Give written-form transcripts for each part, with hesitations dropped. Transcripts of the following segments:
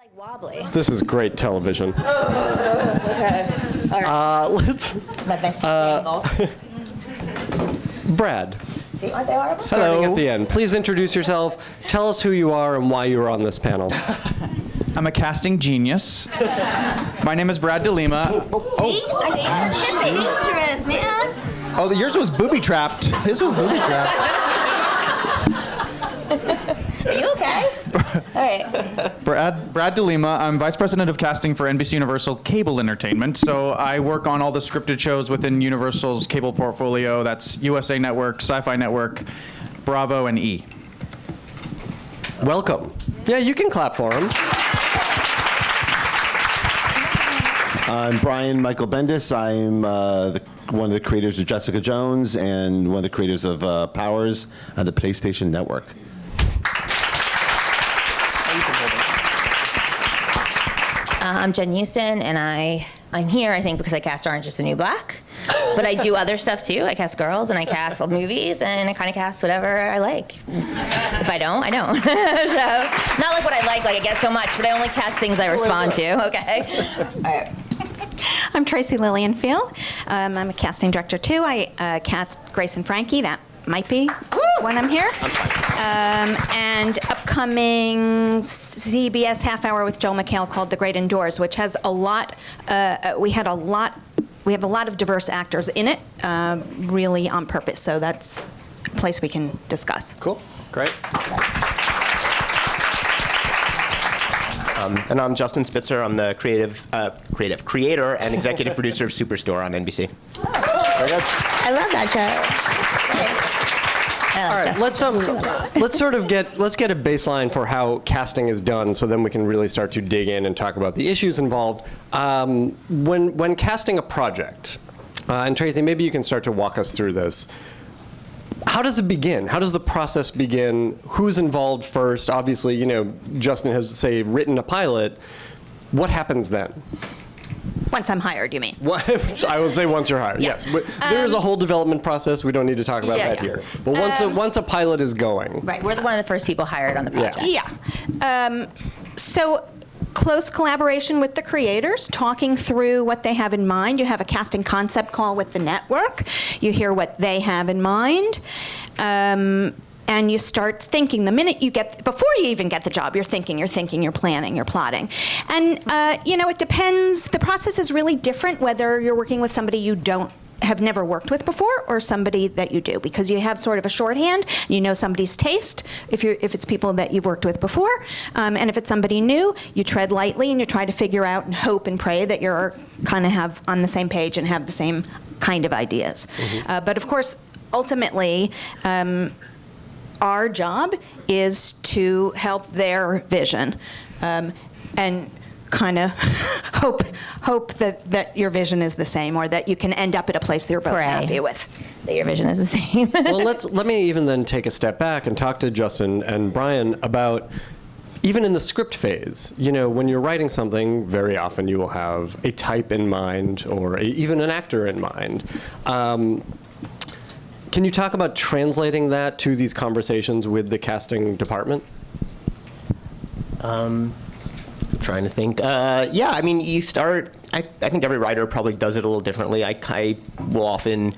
like wobbly. This is great television. Okay. All right. Let's. But my angle. Brad, See what they are? starting at the end. Please introduce yourself. Tell us who you are and why you are on this panel. I'm a casting genius. My name is Brad DeLima. See? It's dangerous, man. Oh, yours was booby-trapped. His was booby-trapped. Are you okay? All right. Brad DeLima. I'm Vice President of Casting for NBC Universal Cable Entertainment. So I work on all the scripted shows within Universal's cable portfolio. That's USA Network, Sci-Fi Network, Bravo, and E! Welcome. Yeah, you can clap for him. I'm Brian Michael Bendis. I'm one of the creators of Jessica Jones and one of the creators of Powers on the PlayStation Network. I'm Jen Euston, and I'm here, I think, because I cast Orange is the New Black. But I do other stuff, too. I cast girls, and I cast movies, and I kind of cast whatever I like. If I don't, I don't. So, not like what I like I get so much, but I only cast things I respond to, okay? All right. I'm Tracy Lillienfield. I'm a casting director, too. I cast Grace and Frankie. That might be when I'm here. And upcoming CBS half hour with Joel McHale called The Great Indoors, which has a lot, we have a lot of diverse actors in it, really on purpose. So that's a place we can discuss. Cool. Great. And I'm Justin Spitzer. I'm the creator and executive producer of Superstore on NBC. Very good. I love that show. All right, let's get a baseline for how casting is done, so then we can really start to dig in and talk about the issues involved. When casting a project, and Tracy, maybe you can start to walk us through this. How does it begin? How does the process begin? Who's involved first? Obviously, Justin has, say, written a pilot. What happens then? Once I'm hired, you mean? I would say once you're hired, Yeah. yes. But there is a whole development process. We don't need to talk about that here. But once a pilot is going. Right, we're one of the first people hired on the project. Yeah. So close collaboration with the creators, talking through what they have in mind. You have a casting concept call with the network. You hear what they have in mind. And you start thinking the minute before you even get the job, you're thinking, you're planning, you're plotting. And, it depends. The process is really different whether you're working with somebody you have never worked with before or somebody that you do, because you have sort of a shorthand. You know somebody's taste if it's people that you've worked with before. And if it's somebody new, you tread lightly and you try to figure out and hope and pray that you're kind of have on the same page and have the same kind of ideas. Mm-hmm. But of course, ultimately, our job is to help their vision, and kind of hope that your vision is the same, or that you can end up at a place that you're both happy with. That your vision is the same. Well, let me even then take a step back and talk to Justin and Brian about, even in the script phase, when you're writing something, very often you will have a type in mind or even an actor in mind. Can you talk about translating that to these conversations with the casting department? Trying to think. You start, I think every writer probably does it a little differently. I will often,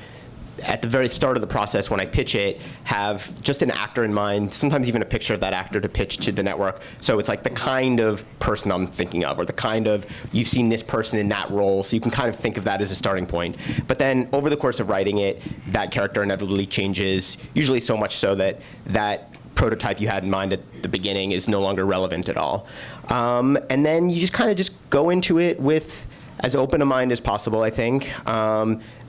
at the very start of the process when I pitch it, have just an actor in mind, sometimes even a picture of that actor to pitch to the network. So it's like the kind of person I'm thinking of, or the kind of, you've seen this person in that role, so you can kind of think of that as a starting point. But then over the course of writing it, that character inevitably changes, usually so much so that that prototype you had in mind at the beginning is no longer relevant at all. And then you just kind of go into it with as open a mind as possible, I think,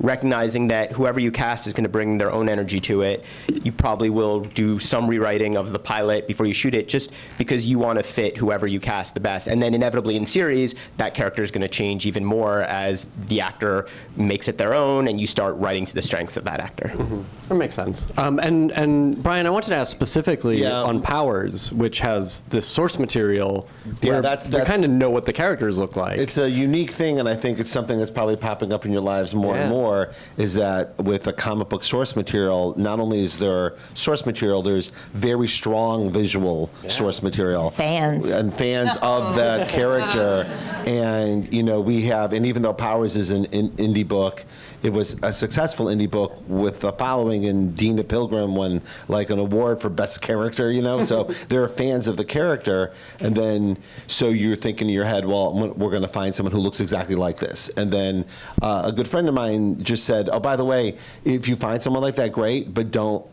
recognizing that whoever you cast is going to bring their own energy to it. You probably will do some rewriting of the pilot before you shoot it, just because you want to fit whoever you cast the best. And then inevitably in series, that character is going to change even more as the actor makes it their own, and you start writing to the strengths of that actor. Mm-hmm. That makes sense. And Brian, I wanted to ask specifically on Powers, which has this source material where you kind of know what the characters look like. It's a unique thing and I think it's something that's probably popping up in your lives more and more, is that with a comic book source material, not only is there source material, there's very strong visual source material. Fans. And fans of that character. And, you know, we have, and even though Powers is an indie book, it was a successful indie book with a following, and Dina Pilgrim won like an award for best character, you know? So there are fans of the character, and then, so you're thinking in your head, well, we're going to find someone who looks exactly like this. And then a good friend of mine just said, oh, by the way, if you find someone like that, great, but don't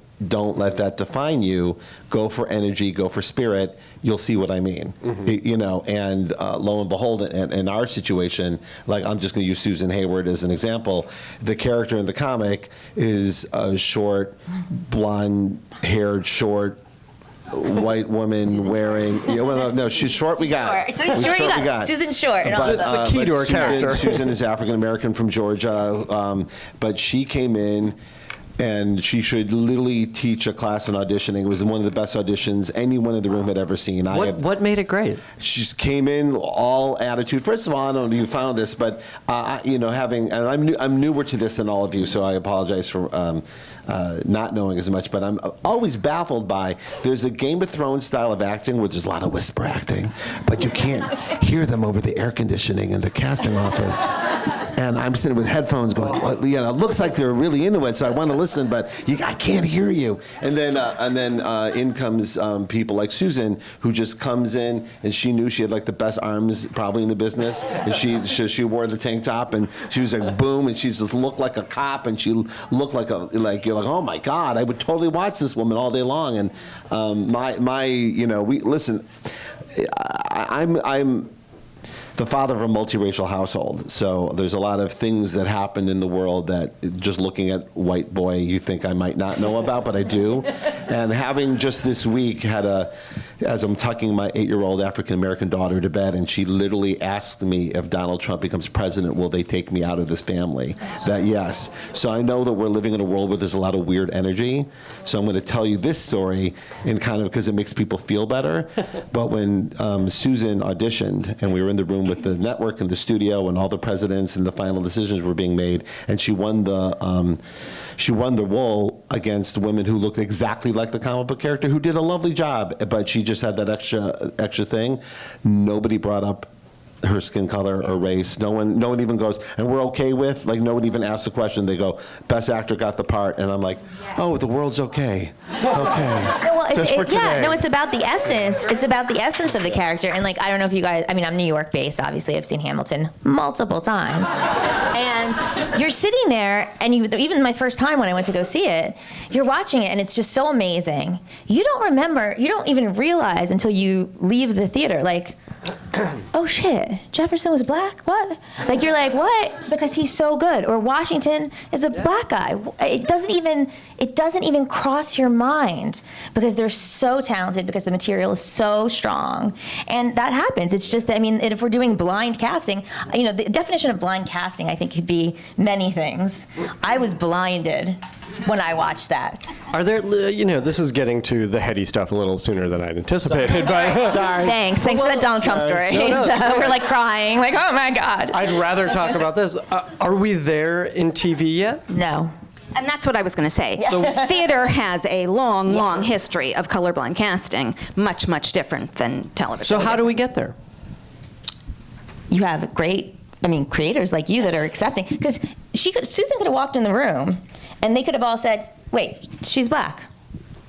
let that define you. Go for energy, go for spirit. You'll see what I mean. You know, and lo and behold, in our situation, like I'm just going to use Susan Hayward as an example. The character in the comic is a short, blonde-haired, short, white woman wearing. Yeah, well, no, she's short. We got. Susan's short. You got. Susan's short. And But, also, That's the key to her character. Susan is African American from Georgia, but she came in. And she should literally teach a class on auditioning. It was one of the best auditions anyone in the room had ever seen. What made it great? She just came in all attitude. First of all, I don't know if you found this, but you know, and I'm newer to this than all of you, so I apologize for not knowing as much. But I'm always baffled by there's a Game of Thrones style of acting where there's a lot of whisper acting, but you can't hear them over the air conditioning in the casting office. And I'm sitting with headphones going, well, you know, it looks like they're really into it, so I want to listen, but I can't hear you. And then in comes people like Susan, who just comes in, and she knew she had like the best arms probably in the business, and she wore the tank top, and she was like boom, and she just looked like a cop, and she looked like you're like, oh my God, I would totally watch this woman all day long. And I'm the father of a multiracial household, so there's a lot of things that happen in the world that just looking at white boy you think I might not know about, but I do. And having just this week as I'm tucking my 8-year-old African-American daughter to bed, and she literally asked me, if Donald Trump becomes president, will they take me out of this family? That yes. So I know that we're living in a world where there's a lot of weird energy. So I'm going to tell you this story, and kind of because it makes people feel better. But when Susan auditioned, and we were in the room with the network and the studio, and all the presidents, and the final decisions were being made, and she won the role against women who looked exactly like the comic book character, who did a lovely job, but she just had that extra thing. Nobody brought up her skin color or race. No one even goes, and we're okay with, like, no one even asked the question. They go, best actor got the part, and I'm like, oh, the world's okay. Okay. No, well, Just for today. it's about the essence. It's about the essence of the character. And like, I don't know if you guys, I mean, I'm New York based, obviously. I've seen Hamilton multiple times. And you're sitting there, and even my first time when I went to go see it, you're watching it, and it's just so amazing. You don't even realize until you leave the theater, like, oh shit, Jefferson was black? What? Like, you're like, what? Because he's so good. Or Washington is a black guy. It doesn't even cross your mind, because they're so talented, because the material is so strong. And that happens. It's just, I mean, if we're doing blind casting, you know, the definition of blind casting, I think, could be many things. I was blinded when I watched that. Are there, you know, this is getting to the heady stuff a little sooner than I'd anticipated. But Sorry. Thanks for that Donald Trump story. No, So we're like crying, like, oh my God. I'd rather talk about this. Are we there in TV yet? No. And that's what I was going to say. Theater has a long history of colorblind casting, much, much different than television. So how do we get there? You have great, creators like you that are accepting. Because Susan could have walked in the room, and they could have all said, wait, she's black,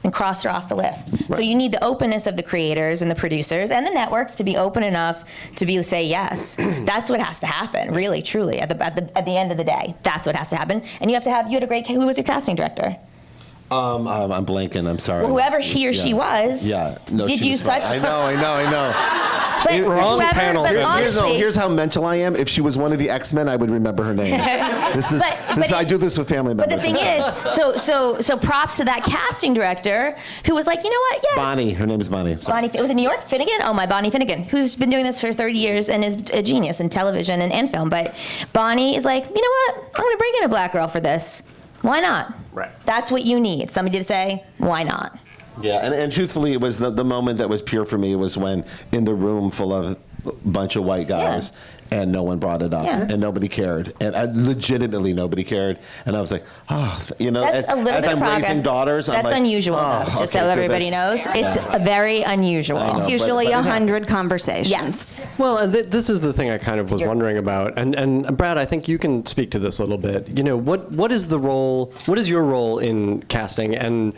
and crossed her off the list. Right. So you need the openness of the creators and the producers and the networks to be open enough to say yes. That's what has to happen, really, truly, at the end of the day. That's what has to happen. And you had a great, who was your casting director? I'm blanking. I'm sorry. Well, whoever he or she was. Yeah. No, did you such? I know. But Here's how mental I am. If she was one of the X-Men, I would remember her name. I do this with family members. But the thing is, so props to that casting director who was like, you know what? Yes. Bonnie. Her name is Bonnie. Bonnie, was it New York? Finnegan? Oh, my Bonnie Finnegan, who's been doing this for 30 years and is a genius in television and film. But Bonnie is like, you know what? I'm going to bring in a black girl for this. Why not? Right. That's what you need. Somebody to say, why not? Yeah, and truthfully, it was the moment that was pure for me was when in the room full of a bunch of white guys, and no one brought it up, Yeah. and nobody cared, and legitimately nobody cared. And I was like, That's a little as bit I'm of progress. raising daughters, I'm That's like, unusual, oh, though, just okay, so good, everybody knows. that's- It's very unusual. I know. It's but- usually but- 100 conversations. Yes. Well, and this is the thing I kind of was wondering about, and Brad, I think you can speak to this a little bit. You know, what is the role? What is your role in casting, and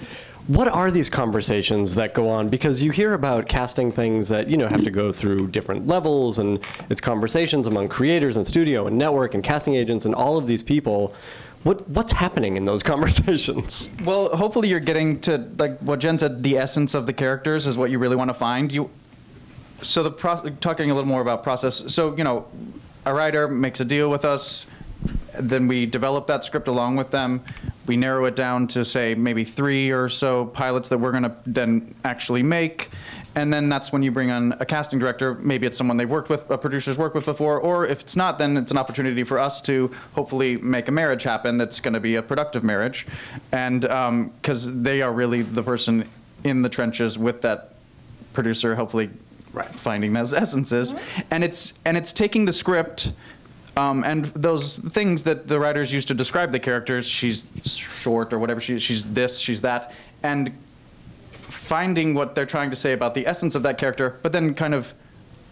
what are these conversations that go on? Because you hear about casting things that, you know, have to go through different levels, and it's conversations among creators and studio and network and casting agents and all of these people. What's happening in those conversations? Well, hopefully you're getting to, like what Jen said, the essence of the characters is what you really want to find. So talking a little more about process. So, you know, a writer makes a deal with us, then we develop that script along with them. We narrow it down to, say, maybe 3 or so pilots that we're going to then actually make. And then that's when you bring on a casting director. Maybe it's someone they've worked with, a producer's worked with before, or if it's not, then it's an opportunity for us to hopefully make a marriage happen that's going to be a productive marriage. And because they are really the person in the trenches with that producer, hopefully finding those essences. And it's taking the script and those things that the writers use to describe the characters, she's short or whatever, she's this, she's that, and finding what they're trying to say about the essence of that character, but then kind of,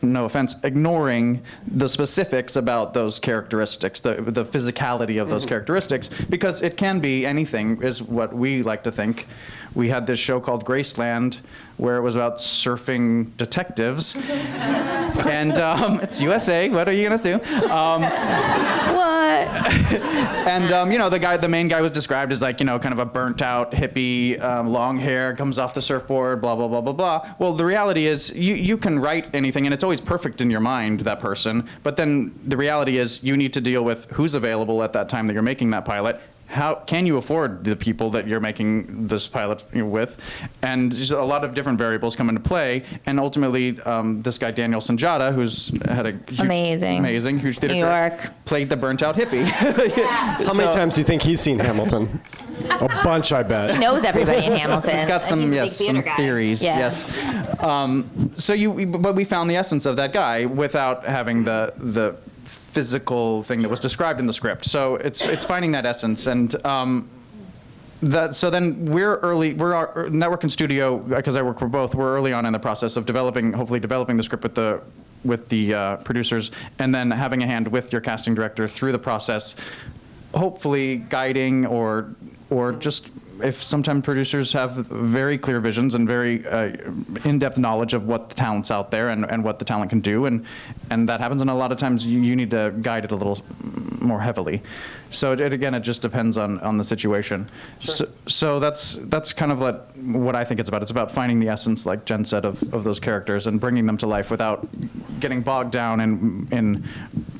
no offense, ignoring the specifics about those characteristics, the physicality of those characteristics, because it can be anything, is what we like to think. We had this show called Graceland, where it was about surfing detectives. And it's USA, what are you gonna do? What? And you know, the main guy was described as, like, you know, kind of a burnt out hippie, long hair, comes off the surfboard, blah, blah, blah, blah, blah. Well, the reality is you can write anything and it's always perfect in your mind, that person. But then the reality is you need to deal with who's available at that time that you're making that pilot. How can you afford the people that you're making this pilot with? And just a lot of different variables come into play. And ultimately, this guy, Daniel Sanjata, who's had a huge, huge theater New career, York. played the burnt out hippie. How many times do you think he's seen Hamilton? A bunch, I bet. He knows everybody in Hamilton. He's got some, He's a big yes, some theater guy. theories, Yeah. yes. But we found the essence of that guy without having the physical thing that was described in the script. So it's finding that essence, and so then we're our network and studio, because I work for both. We're early on in the process of hopefully developing the script with the producers, and then having a hand with your casting director through the process, hopefully guiding or just, if sometimes producers have very clear visions and very in-depth knowledge of what the talent's out there and what the talent can do, and that happens, and a lot of times you need to guide it a little more heavily. So it just depends on the situation. Sure. So that's kind of what I think it's about. It's about finding the essence, like Jen said, of those characters and bringing them to life without getting bogged down in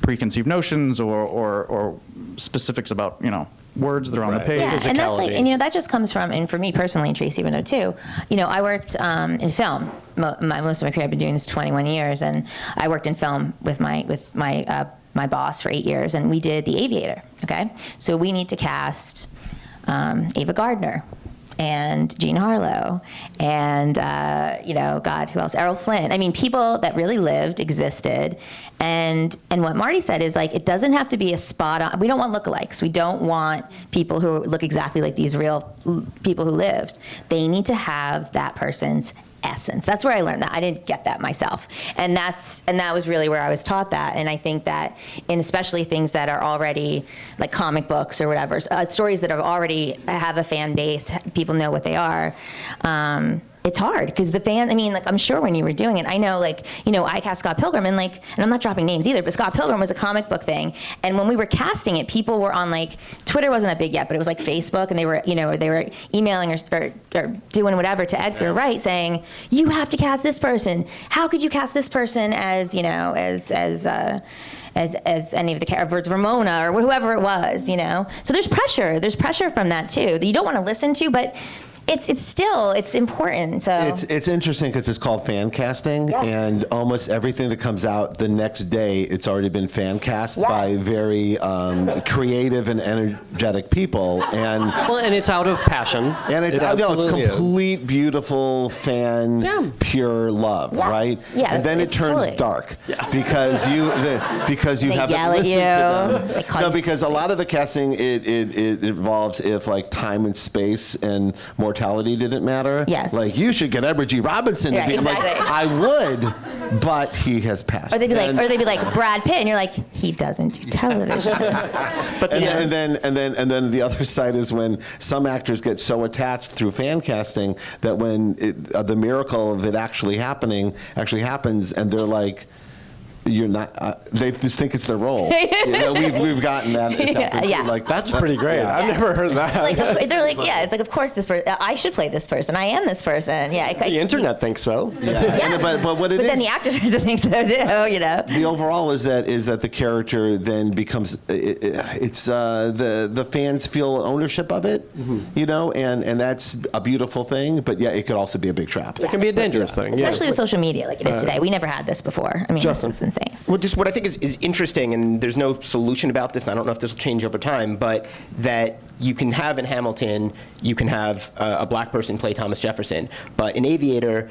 preconceived notions or specifics about, you know, words that are on the page. Yeah, and that's like, and you know, that just comes from, and for me personally, and Tracy would know too, you know, I worked in film. Most of my career, I've been doing this 21 years, and I worked in film with my boss for 8 years, and we did The Aviator, okay? So we need to cast Ava Gardner and Jean Harlow and, you know, God, who else? Errol Flynn. I mean, people that really lived, existed. And what Marty said is, like, it doesn't have to be a spot on. We don't want lookalikes. We don't want people who look exactly like these real people who lived. They need to have that person's essence. That's where I learned that. I didn't get that myself. And that was really where I was taught that. And I think that in especially things that are already like comic books or whatever, stories that have a fan base, people know what they are. It's hard because the fan, I mean, like, I'm sure when you were doing it, I know, like, you know, I cast Scott Pilgrim, and like, and I'm not dropping names either, but Scott Pilgrim was a comic book thing. And when we were casting it, people were on, like, Twitter wasn't that big yet, but it was like Facebook, and they were emailing or doing whatever to Edgar Wright saying, you have to cast this person. How could you cast this person as, you know, as any of the characters, Ramona or whoever it was, you know? So there's pressure from that too, that you don't want to listen to, but it's still important. So It's interesting because it's called fan casting, Yes. and almost everything that comes out the next day, it's already been fan cast Yes. by very creative and energetic people, and Well, and it's out of passion. and It I know it's absolutely is. complete, beautiful fan, Yeah. pure love, Yes. right? Yeah, and then it it's turns totally- dark because you They haven't yell at listened you. to They them. call No, you because a lot of the casting it involves if like time and space and mortality didn't matter. Yes. Like you should get Edward G. Robinson Yeah, to be. I'm like, exactly. I would, but he has passed. or they'd be like, And- Brad Pitt, and you're like, he doesn't do television. And then the other side is when some actors get so attached through fan casting that when the miracle of it actually happens, and they're like, you're not. They just think it's their role. We've gotten that. It's happened too. Yeah. Like That's pretty great. Yeah. I've never heard that. Like, they're like, yeah, it's like, of course, this person, I should play this person. I am this person. Yeah. The internet thinks so. Yeah. And, but what it But is. then the actors think so too, you know. The overall is that the character then becomes it's the fans feel ownership of it, you know, and that's a beautiful thing. But yeah, it could also be a big trap. It can be a dangerous thing. Yeah. Especially with social media like it is today. We never had this before. I mean, Justin. this is insane. Well, just what I think is interesting, and there's no solution about this, and I don't know if this will change over time, but that you can have in Hamilton, you can have a black person play Thomas Jefferson, but in Aviator,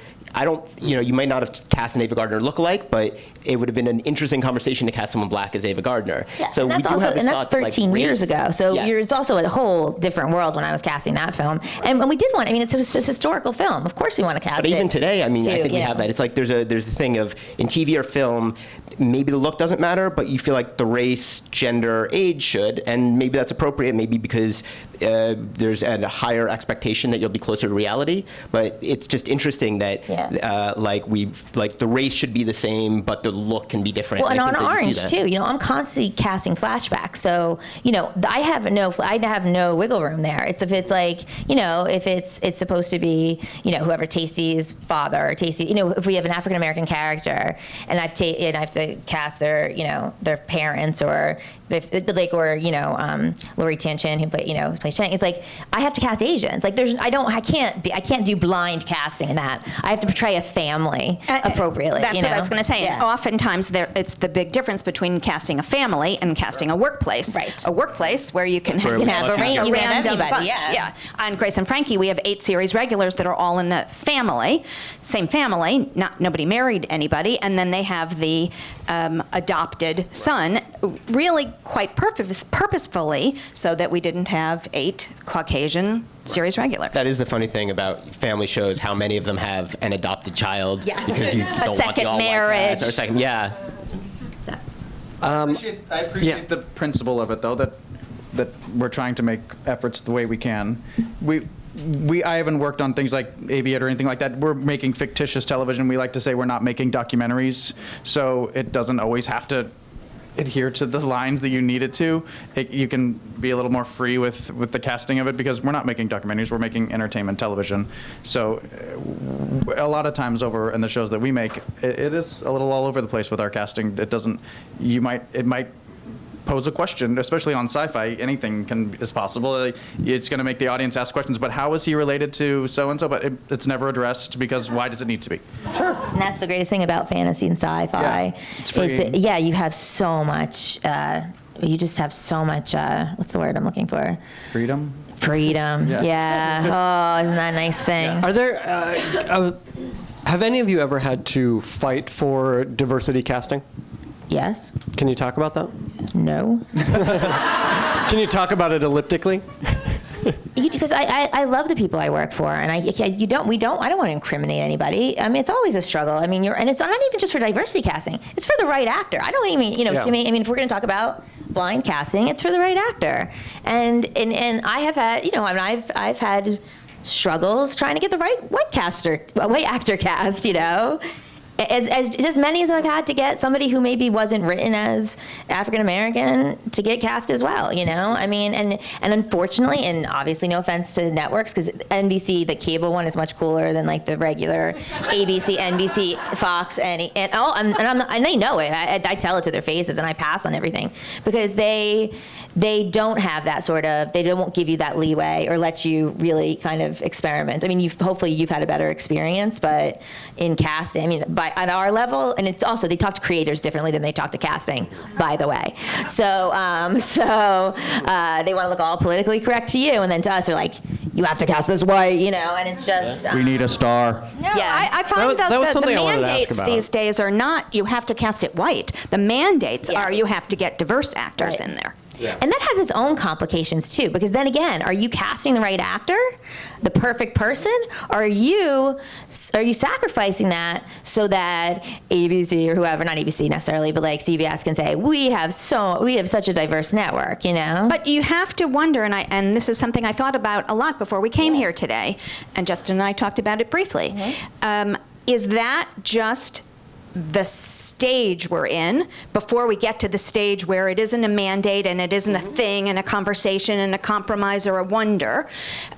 you might not have cast an Ava Gardner lookalike, but it would have been an interesting conversation to cast someone black as Ava Gardner. Yeah, So and that's we do also, have this and that's thought that, 13 years race- ago. So Yes. it's also a whole different world when I was casting that film. And we did want, I mean, it's a historical film. Of course we want to cast But it. even today, I mean, I too, think we you have know. that. It's like there's the thing of in TV or film, maybe the look doesn't matter, but you feel like the race, gender, age should, and maybe that's appropriate. Maybe because there's a higher expectation that you'll be closer to reality. But it's just interesting that the race should be the same, but the look can be different. Well, and I on think that you Orange see that. too. You know, I'm constantly casting flashbacks, so you know, I have no wiggle room there. It's if it's like, you know, if it's supposed to be, you know, whoever Tasty's father, or Tasty, you know, if we have an African American character, and I have to cast their, you know, their parents, or Laurie Tanchin who plays Chang. It's like I have to cast Asians. Like I can't do blind casting in that. I have to portray a family appropriately. That's you what know? I was going to say. Yeah. Oftentimes, it's the big difference between casting a family and casting a workplace. Right. A workplace where you can Where have, we have a much range- easier. you can have random anybody, bunch. yeah. On Grace and Frankie, we have 8 series regulars that are all in the family, same family. Nobody married anybody, and then they have the adopted son, really quite purposefully, so that we didn't have 8 Caucasian series regulars. That is the funny thing about family shows, how many of them have an adopted child. Yes. Because you A don't want the second all-white marriage. cast, or a second, yeah. I appreciate the principle of it, though, that we're trying to make efforts the way we can. I haven't worked on things like Aviator or anything like that. We're making fictitious television. We like to say we're not making documentaries, so it doesn't always have to adhere to the lines that you need it to. You can be a little more free with the casting of it, because we're not making documentaries, we're making entertainment television. So a lot of times over in the shows that we make, it is a little all over the place with our casting. It might pose a question, especially on sci-fi. Anything is possible. It's going to make the audience ask questions, but how is he related to so-and-so? But it's never addressed, because why does it need to be? Sure. And that's the greatest thing about fantasy and sci-fi. Yeah, it's is that, freeing. you have so much, you just have so much, what's the word I'm looking for? Freedom? Freedom. Yeah. Yeah. Oh, isn't that a nice thing? Are there, have any of you ever had to fight for diversity casting? Yes? Can you talk about that? No? Can you talk about it elliptically? Because I love the people I work for, and I don't want to incriminate anybody. I mean, it's always a struggle. I mean, and it's not even just for diversity casting. It's for the right actor. I don't even, Yeah. I mean, if we're going to talk about blind casting, it's for the right actor. And I have had, I've had struggles trying to get the right white actor cast, as many as I've had to get somebody who maybe wasn't written as African American to get cast as well, you know? I mean, and unfortunately, and obviously no offense to networks, because NBC, the cable one, is much cooler than like the regular ABC, NBC, Fox, and they know it. I tell it to their faces, and I pass on everything because they don't have that sort of, they won't give you that leeway or let you really kind of experiment. I mean, hopefully you've had a better experience, but in casting, I mean, at our level, and it's also, they talk to creators differently than they talk to casting, by the way. So they want to look all politically correct to you, and then to us, they're like, you have to cast this white, you know, and it's just... we need a star. No, Yeah. I find That was the something I wanted to ask mandates about. these days are not you have to cast it white. The mandates Yeah. are you have to get diverse actors Right. in there. And that has its own complications too, because then again, are you casting the right actor, the perfect person, or are you sacrificing that so that ABC or whoever, not ABC necessarily, but like CBS can say we have such a diverse network, you know? But you have to wonder, and this is something I thought about a lot before we came here today, and Justin and I talked about it briefly. Is that just the stage we're in before we get to the stage where it isn't a mandate and it isn't a thing and a conversation and a compromise or a wonder?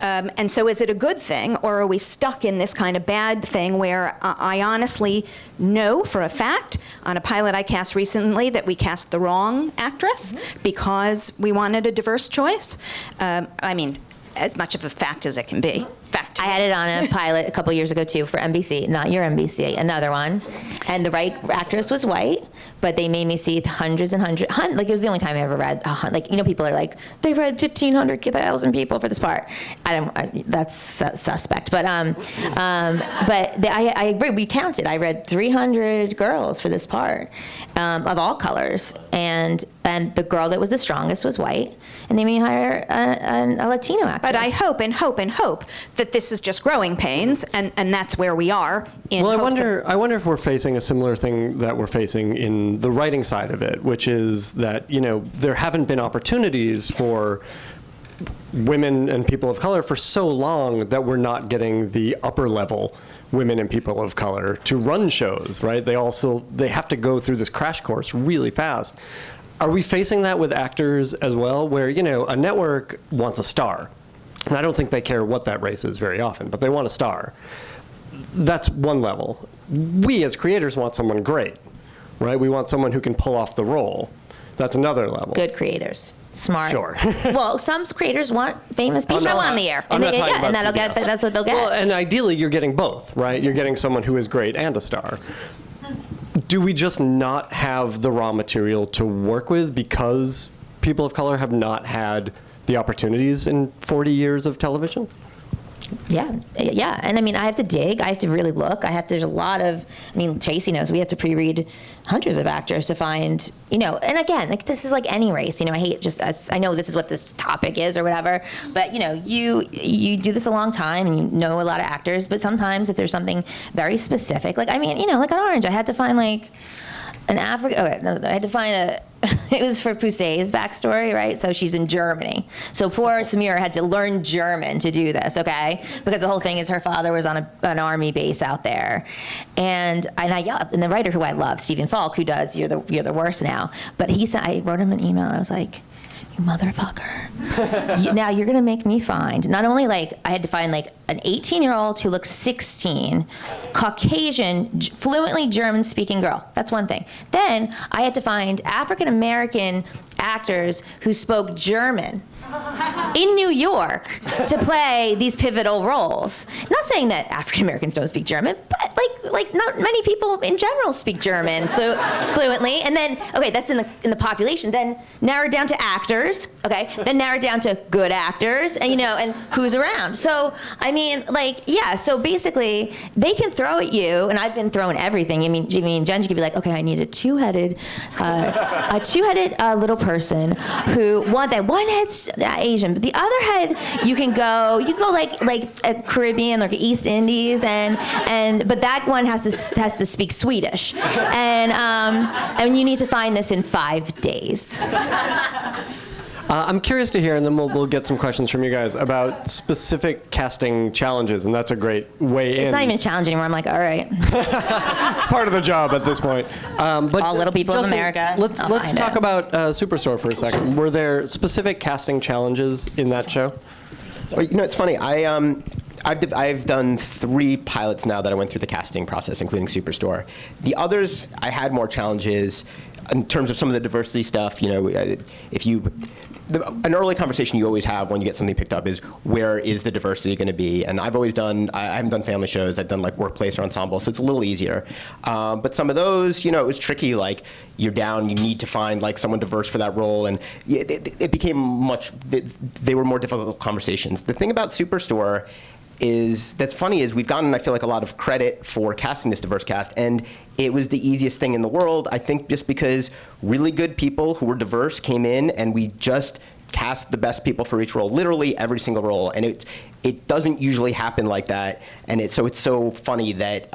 And so is it a good thing, or are we stuck in this kind of bad thing where I honestly know for a fact on a pilot I cast recently that we cast the wrong actress because we wanted a diverse choice? I mean, as much of a fact as it can be. Fact. I had it on a pilot a couple years ago too for NBC, not your NBC, another one. And the right actress was white, but they made me see hundreds and hundreds, like it was the only time I ever read, like, you know, people are like, they've read 1,500 people for this part. That's suspect. But I agree, we counted. I read 300 girls for this part of all colors. And the girl that was the strongest was white. And they made me hire a Latino actress. But I hope and hope and hope that this is just growing pains, and that's where we are in Well, hopes I wonder if we're facing a similar thing that we're facing in the writing side of it, which is that, you know, there haven't been opportunities for women and people of color for so long that we're not getting the upper level women and people of color to run shows, right? They have to go through this crash course really fast. Are we facing that with actors as well, where, you know, a network wants a star? And I don't think they care what that race is very often, but they want a star. That's one level. We as creators want someone great, right? We want someone who can pull off the role. That's another level. Good creators. Smart. Sure. Well, some creators want famous people on the air. I'm not talking about and that'll CBS. get, that's what they'll get. Well, and ideally you're getting both, right? You're getting someone who is great and a star. Do we just not have the raw material to work with because people of color have not had the opportunities in 40 years of television? Yeah. And I mean, I have to dig. I have to really look. There's a lot of, I mean, Tracy knows we have to pre-read hundreds of actors to find, you know, and again, like this is like any race, you know, I know this is what this topic is or whatever, but you know, you do this a long time and you know a lot of actors, but sometimes if there's something very specific, like, I mean, you know, like on Orange, I had to find like I had to find it was for Pusey's backstory, right? So she's in Germany. So poor Samira had to learn German to do this, okay? Because the whole thing is her father was on an army base out there. And the writer who I love, Stephen Falk, who does You're the Worst Now, but he said, I wrote him an email and I was like, you motherfucker. Now you're gonna make me find, not only like, I had to find like an 18-year-old who looked 16, Caucasian, fluently German-speaking girl. That's one thing. Then I had to find African-American actors who spoke German in New York to play these pivotal roles. Not saying that African Americans don't speak German, but like not many people in general speak German so fluently. And then that's in the population. Then narrowed down to actors. Okay, then narrowed down to good actors, and and who's around. So I mean, so basically they can throw at you, and I've been throwing everything. I mean, Jimmy and Jen could be like, okay, I need a two-headed little person who one head's Asian, but the other head you can go like a Caribbean, like East Indies, but that one has to speak Swedish, and you need to find this in 5 days. I'm curious to hear, and then we'll get some questions from you guys about specific casting challenges, and that's a great way in. It's not even a challenge anymore. I'm like, all right. It's part of the job at this point. But All little people of Justin, America. Let's I'll talk find it. about Superstore for a second. Were there specific casting challenges in that show? Well, it's funny. I've done 3 pilots now that I went through the casting process, including Superstore. The others, I had more challenges in terms of some of the diversity stuff. An early conversation you always have when you get something picked up is, where is the diversity going to be? And I've always done, I haven't done family shows, I've done like workplace or ensemble, so it's a little easier. But some of those, it was tricky, like you're down, you need to find like someone diverse for that role, and it became they were more difficult conversations. The thing about Superstore that's funny is we've gotten, I feel like, a lot of credit for casting this diverse cast, and it was the easiest thing in the world, I think, just because really good people who were diverse came in, and we just cast the best people for each role, literally every single role, and it doesn't usually happen like that, and it's so funny that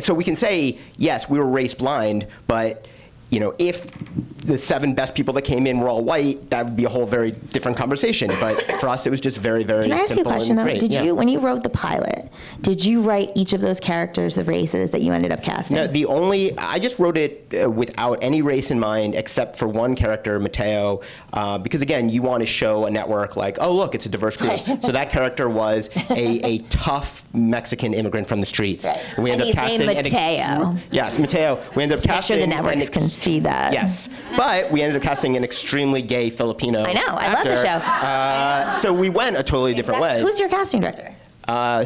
so we can say, yes, we were race blind, but if the 7 best people that came in were all white, that would be a whole very different conversation. But for us, it was just very, very simple. Can I ask you a question, though? Great. Did Yeah. you, when you wrote the pilot, did you write each of those characters, the races that you ended up casting? No, I just wrote it without any race in mind, except for one character, Mateo, because again, you want to show a network like, oh, look, it's a diverse group. So that character was a tough Mexican immigrant from the streets. Right. And we ended up casting Mateo. Yes, Mateo. We ended up Just make casting sure the networks can see that. Yes, but we ended up casting an extremely gay Filipino. I know. I love the show. So we went a totally different way. Who's your casting director?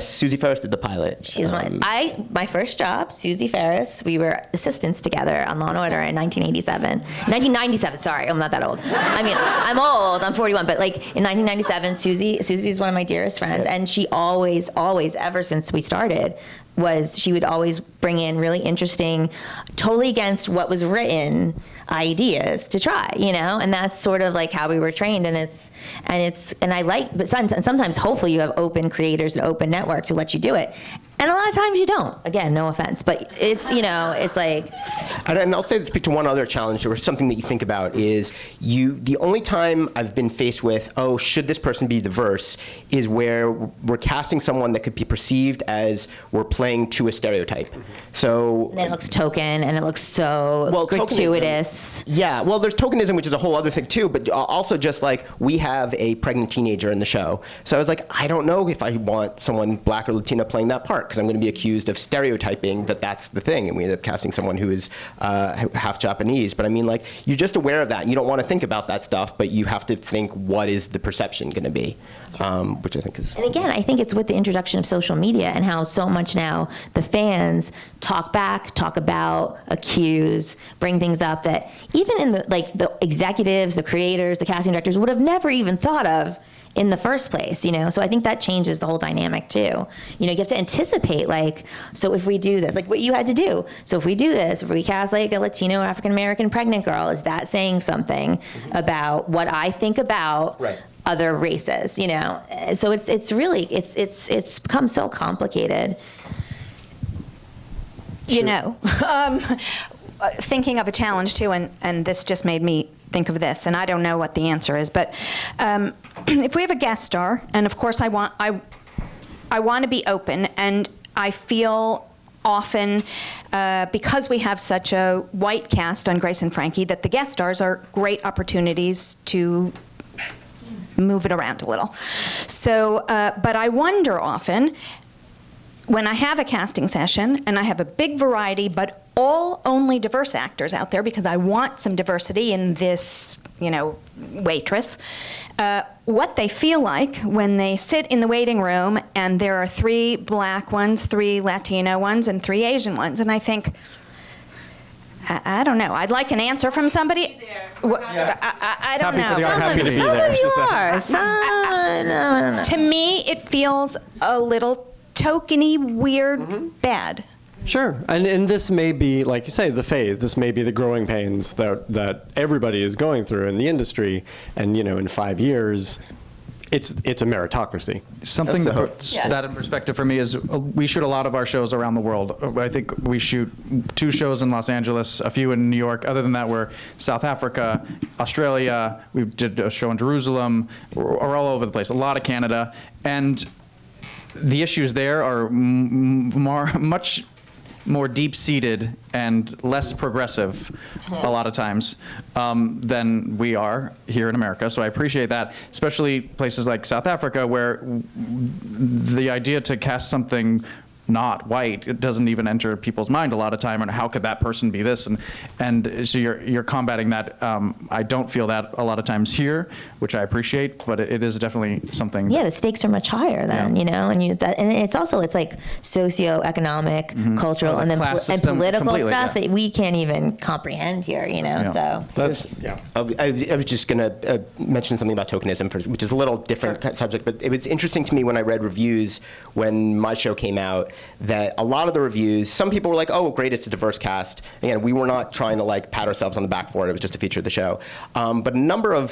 Susie Ferris did the pilot. She's my first job, Susie Ferris. We were assistants together on Law & Order in 1997. Sorry, I'm not that old. I mean, I'm old. I'm 41, but like in 1997, Susie's one of my dearest friends, and she always, ever since we started, she would always bring in really interesting, totally against what was written ideas to try, and that's sort of like how we were trained, but sometimes hopefully you have open creators and open networks who let you do it. And a lot of times you don't. Again, no offense, but it's like. And I'll speak to one other challenge, or something that you think about is the only time I've been faced with, oh, should this person be diverse, is where we're casting someone that could be perceived as we're playing to a stereotype. So. And it looks token, and it looks so gratuitous. Yeah, well, there's tokenism, which is a whole other thing too, but also just like we have a pregnant teenager in the show. So I was like, I don't know if I want someone black or Latina playing that part, because I'm going to be accused of stereotyping that's the thing, and we ended up casting someone who is half Japanese. But I mean, like, you're just aware of that, and you don't want to think about that stuff, but you have to think, what is the perception going to be, which I think is. And again, I think it's with the introduction of social media and how so much now the fans talk back, talk about, accuse, bring things up that even in the executives, the creators, the casting directors would have never even thought of in the first place, So I think that changes the whole dynamic too. You have to anticipate, so if we do this, like what you had to do. So if we do this, if we cast like a Latino African American pregnant girl, is that saying something about what I think about other races? So it's really it's become so complicated. Thinking of a challenge too, and this just made me think of this, and I don't know what the answer is, but if we have a guest star, and of course I want to be open, and I feel often because we have such a white cast on Grace and Frankie that the guest stars are great opportunities to move it around a little. So, but I wonder often, when I have a casting session and I have a big variety, but all only diverse actors out there, because I want some diversity in this, waitress, what they feel like when they sit in the waiting room and there are 3 black ones, 3 Latino ones, and 3 Asian ones. And I think, I don't know. I'd like an answer from somebody. I don't know. Happy to be Some there. of you are. No. To me, it feels a little tokeny, weird, bad. Sure, and this may be, like you say, the phase. This may be the growing pains that everybody is going through in the industry. And in 5 years, it's a meritocracy. Something That's to the put hope. that in perspective for me is we shoot a lot of our shows around the world. I think we shoot 2 shows in Los Angeles, a few in New York. Other than that, we're South Africa, Australia. We did a show in Jerusalem. We're all over the place. A lot of Canada. And the issues there are much more deep-seated and less progressive a lot of times than we are here in America. So I appreciate that, especially places like South Africa where the idea to cast something not white, it doesn't even enter people's mind a lot of time, and how could that person be this? And so you're combating that. I don't feel that a lot of times here, which I appreciate, but it is definitely something. Yeah, the stakes are much higher then, and it's also like socioeconomic, cultural, Oh, the and class then system political completely, stuff yeah. that we can't even comprehend here, So That's, yeah. I was just going to mention something about tokenism, which is a little different subject, but it was interesting to me when I read reviews when my show came out that a lot of the reviews, some people were like, oh, great, it's a diverse cast. Again, we were not trying to like pat ourselves on the back for it. It was just a feature of the show. But a number of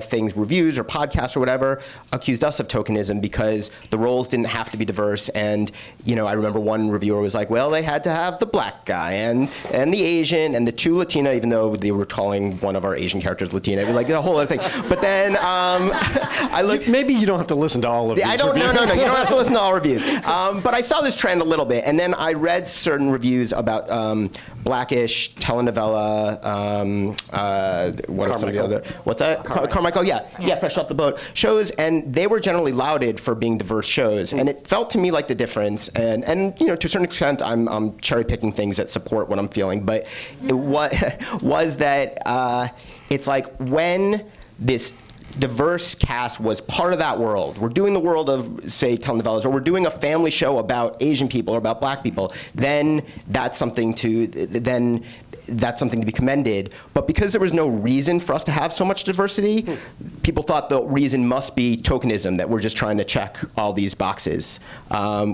things, reviews or podcasts or whatever, accused us of tokenism because the roles didn't have to be diverse. And, I remember one reviewer was like, well, they had to have the black guy and the Asian and the 2 Latina, even though they were calling one of our Asian characters Latina. It was like the whole other thing. But then I looked. Maybe you don't have to listen to all of these No. You don't have to listen to all reviews. But I saw this trend a little bit, and then I read certain reviews about Blackish, telenovela, what are some of the other? What's that? Carmichael, yeah, Fresh Off the Boat shows, and they were generally lauded for being diverse shows, and it felt to me like the difference, and to a certain extent, I'm cherry picking things that support what I'm feeling, but it was that it's like when this diverse cast was part of that world. We're doing the world of, say, telenovelas, or we're doing a family show about Asian people or about black people, then that's something to be commended. But because there was no reason for us to have so much diversity, people thought the reason must be tokenism, that we're just trying to check all these boxes,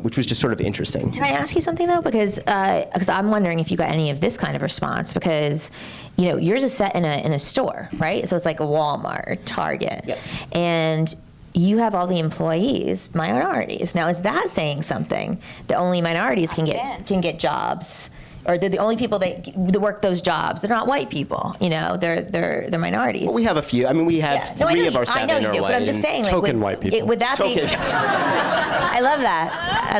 which was just sort of interesting. Can I ask you something though? Because I'm wondering if you got any of this kind of response, because yours is set in a store, right? So it's like a Walmart or Target. Yep. And you have all the employees minorities. Now, is that saying something that only minorities can get jobs? Or they're the only people that work those jobs. They're not white people, they're minorities. Well, we have a few. I mean, we have 3 of our staff I know you are do, white. but I'm just saying, like, Token white people. Would that be? I love that.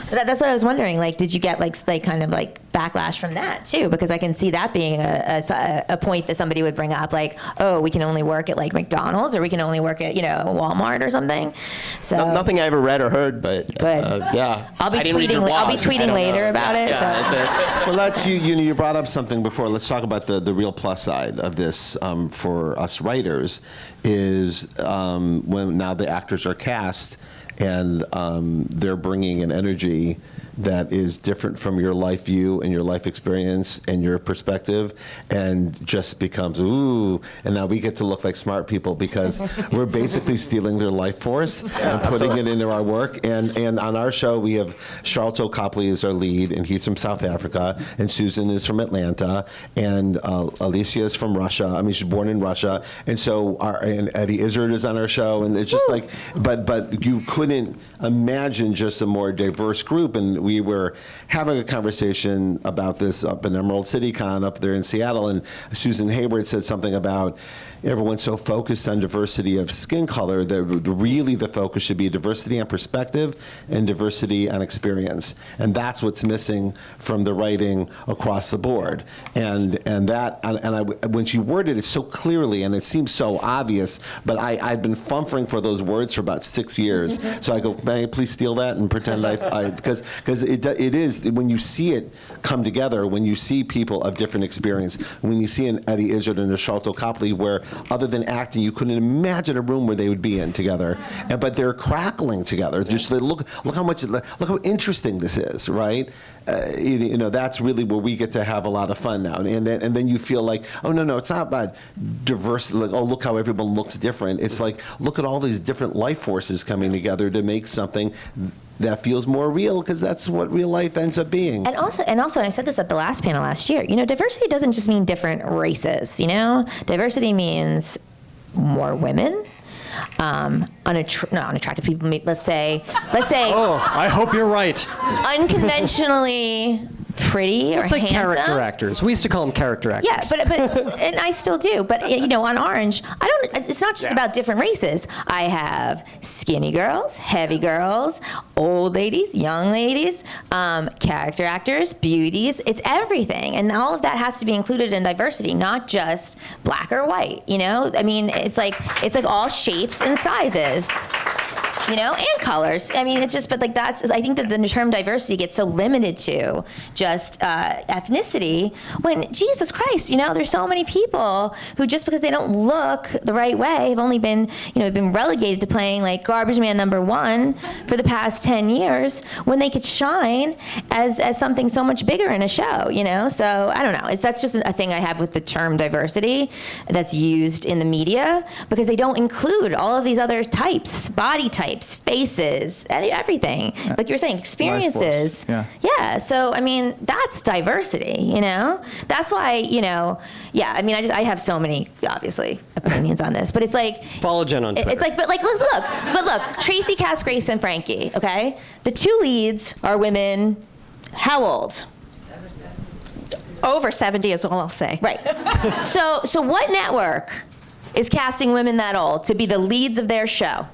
But that's what I was wondering. Like, did you get like kind of like backlash from that too? Because I can see that being a point that somebody would bring up, like, oh, we can only work at like McDonald's, or we can only work at Walmart or something. So nothing I ever read or heard, but good. Yeah. I'll be tweeting later about it. Well, that's you brought up something before. Let's talk about the real plus side of this for us writers is when now the actors are cast and they're bringing an energy that is different from your life view and your life experience and your perspective, and just becomes, ooh, and now we get to look like smart people because we're basically stealing their life force and putting it into our work. And on our show, we have Sharlto Copley is our lead, and he's from South Africa, and Susan is from Atlanta, and Alicia is from Russia. I mean, she's born in Russia. And so and Eddie Izzard is on our show, and it's just like, but you couldn't imagine just a more diverse group. And we were having a conversation about this up in Emerald City Con up there in Seattle, and Susan Hayward said something about everyone's so focused on diversity of skin color that really the focus should be diversity on perspective and diversity on experience. And that's what's missing from the writing across the board. And when she worded it so clearly, and it seems so obvious, but I've been fumfering for those words for about 6 years. So I go, may I please steal that and pretend because it is, when you see it come together, when you see people of different experience, when you see an Eddie Izzard and a Sharlto Copley where other than acting, you couldn't imagine a room where they would be in together, but they're crackling together. Just look how interesting this is, right? That's really where we get to have a lot of fun now. And then you feel like, oh no, it's not about diversity. Like, oh, look how everyone looks different. It's like, look at all these different life forces coming together to make something that feels more real, because that's what real life ends up being. And also, and I said this at the last panel last year, diversity doesn't just mean different races, diversity means more women, unattractive people, let's say Oh, I hope you're right. unconventionally pretty or It's like handsome. character actors. We used to call them character actors. Yeah, but and I still do. But on Orange, it's not just about different races. I have skinny girls, heavy girls, old ladies, young ladies, character actors, beauties. It's everything, and all of that has to be included in diversity, not just black or white. I mean, it's like all shapes and sizes. And colors. I mean, it's just, but I think that the term diversity gets so limited to just ethnicity when, Jesus Christ, there's so many people who just because they don't look the right way have only been, been relegated to playing like garbage man #1 for the past 10 years when they could shine as something so much bigger in a show, So I don't know. That's just a thing I have with the term diversity that's used in the media because they don't include all of these other types, body types, faces, everything. Like you were saying, experiences. Yeah. So, I mean, that's diversity, That's why, I mean, I have so many, obviously, opinions on this, but it's like... Follow Jen on Twitter. It's like, but look, Tracy, Cass, Grace, and Frankie, okay? The 2 leads are women, how old? Over 70 is all I'll say. Right. So what network is casting women that old to be the leads of their show?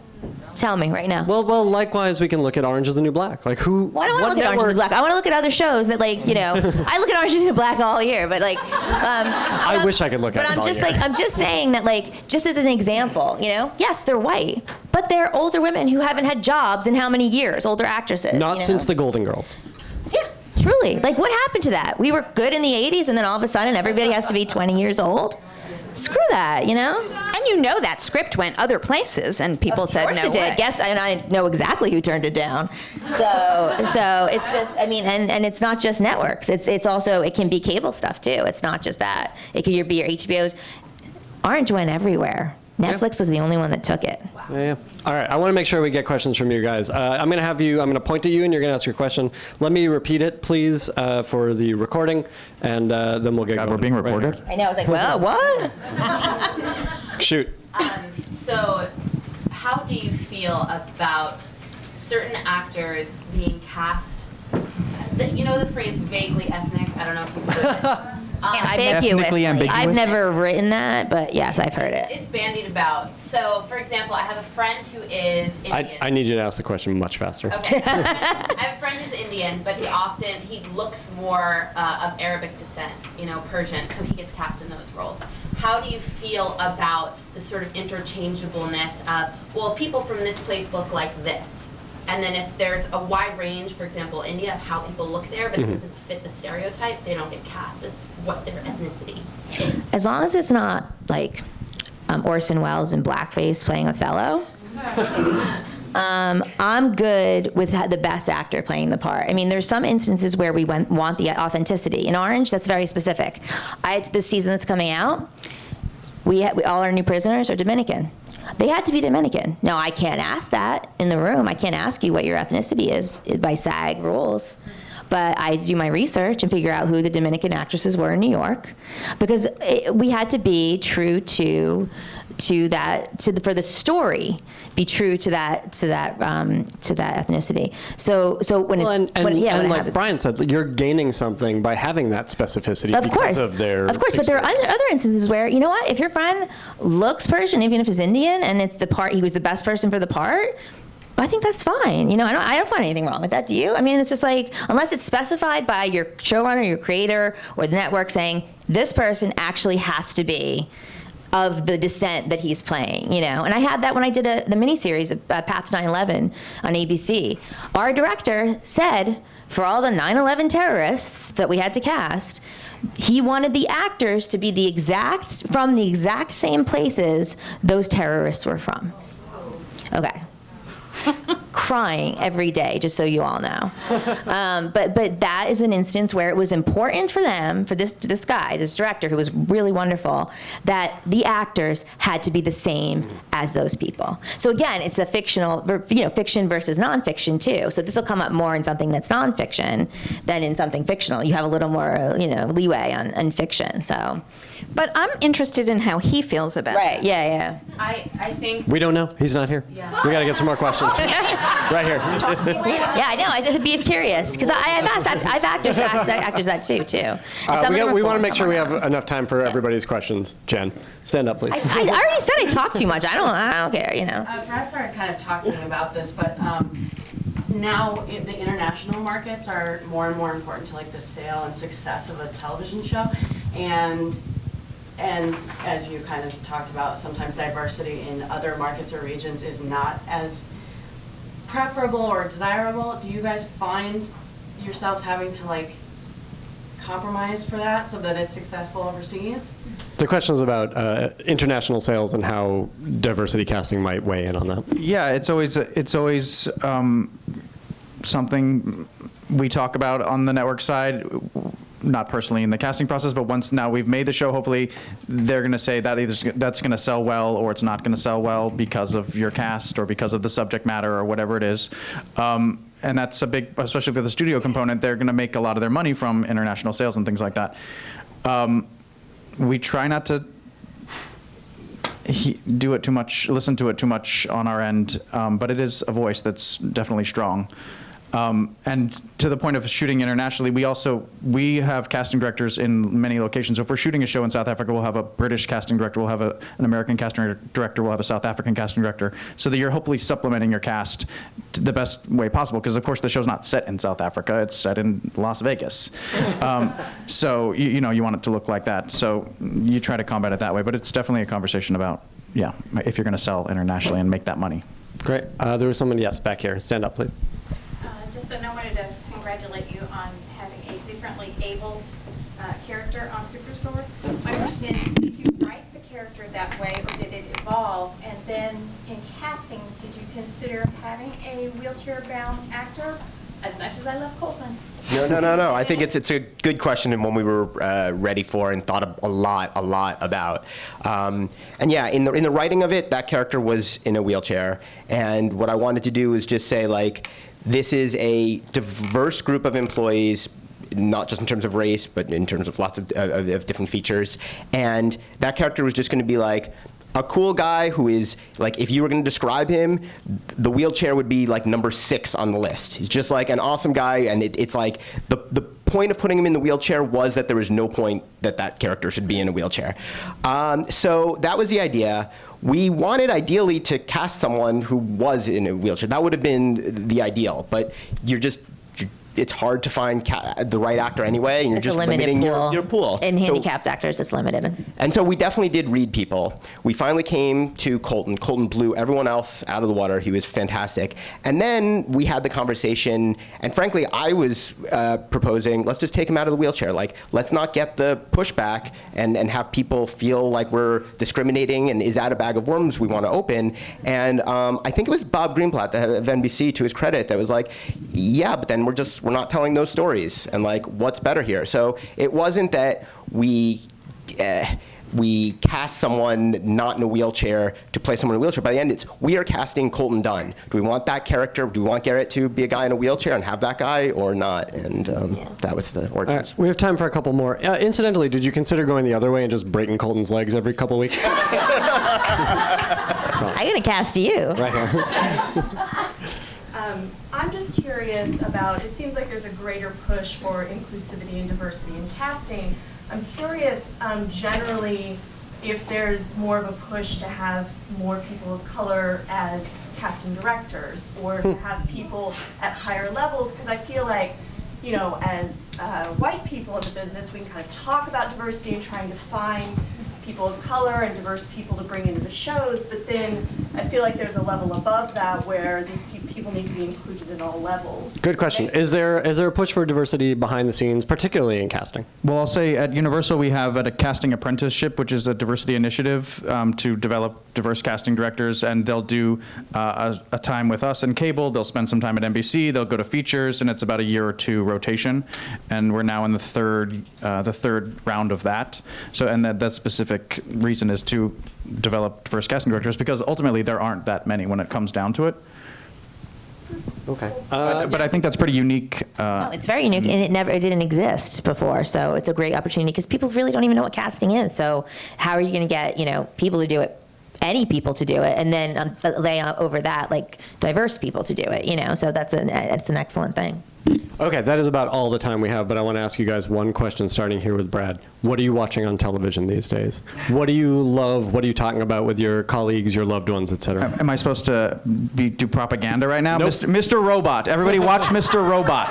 Tell me right now. Well, likewise, we can look at Orange is the New Black. Like who? Well, I don't want to look at Orange is the New Black. I want to look at other shows that, I look at Orange is the New Black all year, but I wish I could look at it all year. I'm just saying that, just as an example, yes, they're white, but they're older women who haven't had jobs in how many years? Older actresses. Not since the Golden Girls. Yeah, truly. What happened to that? We were good in the 80s, and then all of a sudden, everybody has to be 20 years old. Screw that, And that script went other places, and people said no way. Of course it did. Yes, and I know exactly who turned it down. So it's just, I mean, and it's not just networks. It's also, it can be cable stuff too. It's not just that. It could be your HBO's. Orange went everywhere. Netflix was the only one that took it. Yeah. All right, I want to make sure we get questions from you guys. I'm going to point at you and you're going to ask your question. Let me repeat it, please, for the recording, and then we'll get going. We're being recorded? I know, I was like, well, what? Shoot. So how do you feel about certain actors being cast, the phrase vaguely ethnic? I don't know if you've heard it. Ethnically ambiguous. I've never written that, but yes, I've heard it. It's bandied about. So, for example, I have a friend who is Indian. I need you to ask the question much faster. Okay. I have a friend who's Indian, but he looks more of Arabic descent, Persian, so he gets cast in those roles. How do you feel about the sort of interchangeableness of, people from this place look like this? And then if there's a wide range, for example, India, of how people look there, but it doesn't fit the stereotype, they don't get cast as what their ethnicity is. As long as it's not like Orson Welles in blackface playing Othello, I'm good with the best actor playing the part. I mean, there's some instances where we want the authenticity. In Orange, that's very specific. This season that's coming out, all our new prisoners are Dominican. They had to be Dominican. Now, I can't ask that in the room. I can't ask you what your ethnicity is by SAG rules. But I do my research and figure out who the Dominican actresses were in New York, because we had to be true to that, for the story, be true to that ethnicity. So when like Brian said, you're gaining something by having that specificity because of their but there are other instances where, if your friend looks Persian, even if he's Indian, and it's the part, he was the best person for the part, I think that's fine. I don't find anything wrong with that. Do you? I mean, it's just unless it's specified by your showrunner, your creator, or the network saying this person actually has to be of the descent that he's playing, And I had that when I did the miniseries, Path to 9/11 on ABC. Our director said, for all the 9/11 terrorists that we had to cast, he wanted the actors to be from the exact same places those terrorists were from. Okay. Crying every day, just so you all know. But that is an instance where it was important for them, for this director who was really wonderful, that the actors had to be the same as those people. So again, it's a fiction versus nonfiction too. So this will come up more in something that's nonfiction than in something fictional. You have a little more, leeway on fiction. So, But I'm interested in how he feels about Right. it. Yeah. I think We don't know. He's not here. Yeah. We got to get some more questions. Right here. Yeah, I know. I'd be curious because I've asked actors that too. And some of them We are want to cool, make some sure are we not. have enough time for everybody's questions. Jen, stand up, please. I already said I talk too much. I don't care. Brad started kind of talking about this, but now the international markets are more and more important to like the sale and success of a television show, and as you kind of talked about, sometimes diversity in other markets or regions is not as preferable or desirable. Do you guys find yourselves having to like compromise for that so that it's successful overseas? The question is about international sales and how diversity casting might weigh in on that. Yeah, it's always something we talk about on the network side. Not personally in the casting process, but once now we've made the show, hopefully they're going to say that either that's going to sell well or it's not going to sell well because of your cast or because of the subject matter or whatever it is. And that's a big, especially for the studio component, they're going to make a lot of their money from international sales and things like that. We try not to do it too much, listen to it too much on our end, but it is a voice that's definitely strong. And to the point of shooting internationally, we have casting directors in many locations. So if we're shooting a show in South Africa, we'll have a British casting director, we'll have an American casting director, we'll have a South African casting director, so that you're hopefully supplementing your cast the best way possible. Because of course the show's not set in South Africa, it's set in Las Vegas. So you want it to look like that. So you try to combat it that way. But it's definitely a conversation about, if you're going to sell internationally and make that money. Great. There was someone, yes, back here. Stand up, please. And I wanted to congratulate you on having a differently abled character on Superstore. My question is, did you write the character that way or did it evolve? And then in casting, did you consider having a wheelchair-bound actor? As much as I love Colton. No. I think it's a good question and one we were ready for and thought a lot about. And yeah, in the writing of it, that character was in a wheelchair. And what I wanted to do is just say, like, this is a diverse group of employees, not just in terms of race, but in terms of lots of different features. And that character was just going to be like a cool guy who is, like, if you were going to describe him, the wheelchair would be like number 6 on the list. He's just like an awesome guy, and it's like the point of putting him in the wheelchair was that there was no point that character should be in a wheelchair. So that was the idea. We wanted ideally to cast someone who was in a wheelchair. That would have been the ideal, but it's hard to find the right actor anyway, and you're It's just a limited limiting pool. your pool. And handicapped actors, it's limited. And so we definitely did read people. We finally came to Colton. Colton blew everyone else out of the water. He was fantastic. And then we had the conversation, and frankly, I was proposing, let's just take him out of the wheelchair. Like, let's not get the pushback and have people feel like we're discriminating and is that a bag of worms we want to open. And I think it was Bob Greenblatt, the head of NBC, to his credit, that was like, yeah, but then we're not telling those stories, and like, what's better here? So it wasn't that we cast someone not in a wheelchair to play someone in a wheelchair. By the end, we are casting Colton Dunn. Do we want that character? Do we want Garrett to be a guy in a wheelchair and have that guy, or not? And that was the origin. All right, we have time for a couple more. Incidentally, did you consider going the other way and just breaking Colton's legs every couple weeks? I'm gonna cast you. Right here. I'm just curious about, it seems like there's a greater push for inclusivity and diversity in casting. I'm curious, generally, if there's more of a push to have more people of color as casting directors, or to have people at higher levels, because I feel like, as white people in the business, we can kind of talk about diversity and trying to find people of color and diverse people to bring into the shows, but then I feel like there's a level above that where these people need to be included in all levels. Good question. Is there a push for diversity behind the scenes, particularly in casting? Well, I'll say at Universal we have a casting apprenticeship, which is a diversity initiative to develop diverse casting directors, and they'll do a time with us in cable. They'll spend some time at NBC. They'll go to features, and it's about a year or two rotation. And we're now in the third round of that. So, and that specific reason is to develop diverse casting directors, because ultimately there aren't that many when it comes down to it. Okay. But I think that's pretty unique. It's very unique, and it didn't exist before. So it's a great opportunity because people really don't even know what casting is. So how are you going to get people to do it? Any people to do it, and then lay out over that like diverse people to do it. So it's an excellent thing. Okay, that is about all the time we have, but I want to ask you guys one question, starting here with Brad. What are you watching on television these days? What do you love? What are you talking about with your colleagues, your loved ones, etc.? Am I supposed to do propaganda right now? Nope. Mr. Robot. Everybody watch Mr. Robot.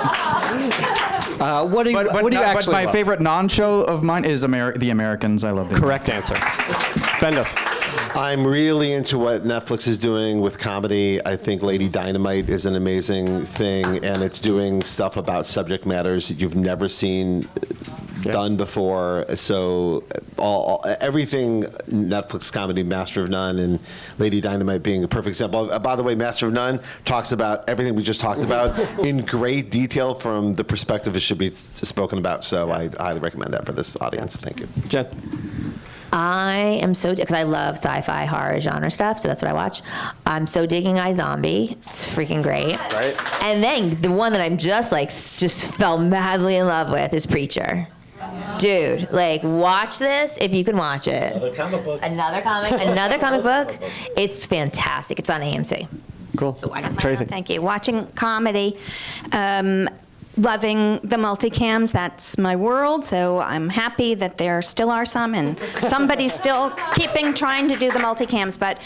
What do you actually my love? favorite non-show of mine is The Americans. I love the Correct answer. Bendis. I'm really into what Netflix is doing with comedy. I think Lady Dynamite is an amazing thing, and it's doing stuff about subject matters that you've never seen done before. So everything Netflix comedy, Master of None, and Lady Dynamite being a perfect example. By the way, Master of None talks about everything we just talked about in great detail from the perspective it should be spoken about. So I highly recommend that for this audience. Thank you. Jen. I am because I love sci-fi horror genre stuff, so that's what I watch. I'm so digging iZombie. It's freaking great. Right. And then the one that I'm just fell madly in love with is Preacher. Dude, watch this if you can watch it. Another comic book. Another comic book. It's fantastic. It's on AMC. Cool. I got my Tracy. own, thank you. Watching comedy, loving the multicams. That's my world. So I'm happy that there still are some, and somebody's still trying to do the multicams. But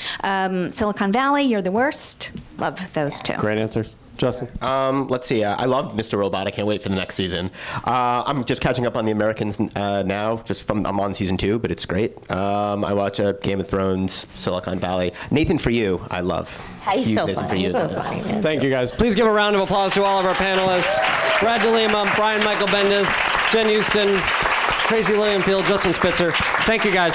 Silicon Valley, You're the Worst. Love those two. Great answers. Justin. Let's see. I love Mr. Robot. I can't wait for the next season. I'm just catching up on the Americans now. I'm on season 2, but it's great. I watch Game of Thrones, Silicon Valley. Nathan For You, I love. He's so Nathan For funny. You. He's so funny, man. Thank you, guys. Please give a round of applause to all of our panelists. Brad DeLima, Brian Michael Bendis, Jen Euston, Tracy Lillienfield, Justin Spitzer. Thank you, guys.